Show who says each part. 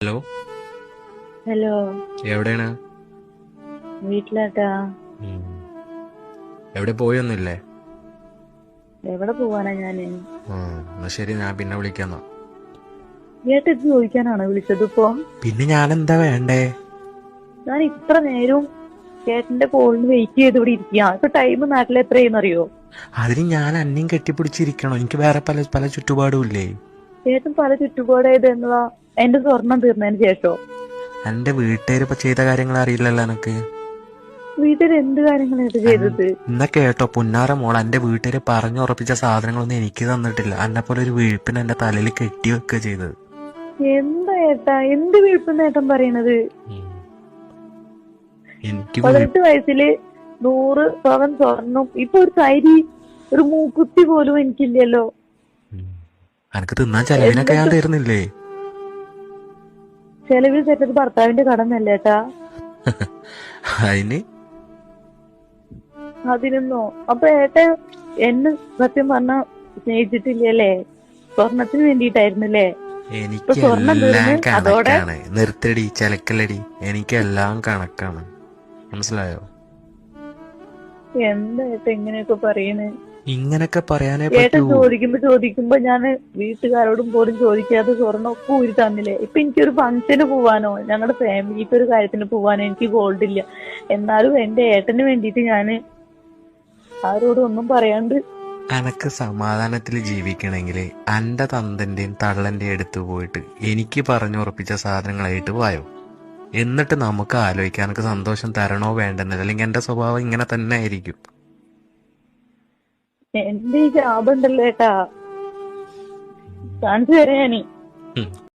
Speaker 1: Hello,
Speaker 2: hello.
Speaker 1: എവിടെയാണ്?
Speaker 2: വീട്ടിലാട്ടാ.
Speaker 1: ഉം. എവിടെ പോയൊന്നുമില്ലേ?
Speaker 2: എവിടെ പോവാനാ ഞാന്?
Speaker 1: എന്നാ ശരി, ഞാൻ പിന്നെ വിളിക്കാന്നാ.
Speaker 2: ഏട്ടാ ഇത് ചോദിക്കാനാണോ വിളിച്ചത് ഇപ്പൊ?
Speaker 1: പിന്നെ ഞാൻ എന്താ വേണ്ടേ?
Speaker 2: ഞാൻ ഇത്ര നേരവും ചേട്ടന്റെ കോളിന് വെയിറ്റ് ചെയ്ത് ഇവിടെ ഇരിക്കുക. ഇപ്പൊ ടൈം നാട്ടിൽ എത്രയെന്നറിയോ?
Speaker 1: അതിന് ഞാൻ അന്നെയും കെട്ടിപ്പിടിച്ചിരിക്കണോ? എനിക്ക് വേറെ പല പല ചുറ്റുപാടും ഇല്ലേ?
Speaker 2: ചേട്ടൻ പല ചുറ്റുപാടായത് എന്നതാ? എന്റെ സ്വർണം തീർന്നതിന് ശേഷോ?
Speaker 1: എന്റെ വീട്ടുകാർ ഇപ്പൊ ചെയ്ത കാര്യങ്ങൾ അറിയില്ലല്ലോ എനക്ക്.
Speaker 2: വീട്ടിൽ എന്ത് കാര്യങ്ങളായിട്ട് ചെയ്തത്?
Speaker 1: എന്നാ കേട്ടോ, പുന്നാര മോൾ, എന്റെ വീട്ടുകാര് പറഞ്ഞുറപ്പിച്ച സാധനങ്ങളൊന്നും എനിക്ക് തന്നിട്ടില്ല. എന്നെ പോലെ ഒരു വീഴ്പ്പിന് എന്റെ തലയിൽ കെട്ടി വെക്കുക ചെയ്തത്.
Speaker 2: എന്താ ഏട്ടാ, എന്ത് വീഴ്പ്പെന്ന് ഏട്ടൻ പറയണത്?
Speaker 1: എനിക്ക്
Speaker 2: 18 വയസ്സില് 100 പവൻ സ്വർണം, ഇപ്പൊ ഒരു കരി, ഒരു മൂക്കുത്തി പോലും എനിക്കില്ലല്ലോ.
Speaker 1: എനക്ക് തിന്നാൻ ചെലവിനൊക്കെ ഞാൻ തരുന്നില്ലേ?
Speaker 2: ചെലവിൽ തെറ്റത് ഭർത്താവിന്റെ കടമല്ലേ ഏട്ടാ?
Speaker 1: അതിന്
Speaker 2: അതിനൊന്നോ? അപ്പൊ ഏട്ടൻ എന്നെ സത്യം പറഞ്ഞ സ്നേഹിച്ചിട്ടില്ലല്ലേ? സ്വർണത്തിന് വേണ്ടിയിട്ടായിരുന്നല്ലേ? ഇപ്പൊ സ്വർണം
Speaker 1: എനിക്കെല്ലാം
Speaker 2: തീർന്ന് അതോടെ
Speaker 1: കണക്കാണ്. നിർത്തടി, ചെലക്കല്ലടി. എനിക്കെല്ലാം കണക്കാണ്, മനസ്സിലായോ?
Speaker 2: എന്താ ഏട്ടാ ഇങ്ങനെയൊക്കെ പറയുന്നത്?
Speaker 1: ഇങ്ങനൊക്കെ പറയാനേ
Speaker 2: ഏട്ടൻ
Speaker 1: പറ്റൂ.
Speaker 2: ചോദിക്കുമ്പോ ഞാൻ വീട്ടുകാരോടും പോലും ചോദിക്കാതെ സ്വർണ്ണം ഒക്കെ ഊരി തന്നില്ലേ? ഇപ്പൊ എനിക്കൊരു ഫംഗ്ഷന് പോവാനോ ഞങ്ങളുടെ ഫാമിലിക്ക് ഒരു കാര്യത്തിന് പോവാനോ എനിക്ക് ഗോൾഡ് ഇല്ല. എന്നാലും എന്റെ ഏട്ടന് വേണ്ടിയിട്ട് ഞാൻ ആരോടും ഒന്നും പറയാണ്ട്.
Speaker 1: എനക്ക് സമാധാനത്തിൽ ജീവിക്കണമെങ്കിൽ എന്റെ തന്തന്റെയും തള്ളന്റെയും അടുത്ത് പോയിട്ട് എനിക്ക് പറഞ്ഞുറപ്പിച്ച സാധനങ്ങളായിട്ട് വായോ. എന്നിട്ട് നമുക്ക് ആലോചിക്കാം എനക്ക് സന്തോഷം തരണോ വേണ്ടെന്നത്. അല്ലെങ്കിൽ എന്റെ സ്വഭാവം ഇങ്ങനെ തന്നെ ആയിരിക്കും.
Speaker 2: എന്റെ ഈ ജാബുണ്ടല്ലോ ഏട്ടാ, കാണിച്ചു തരാം ഞാന്.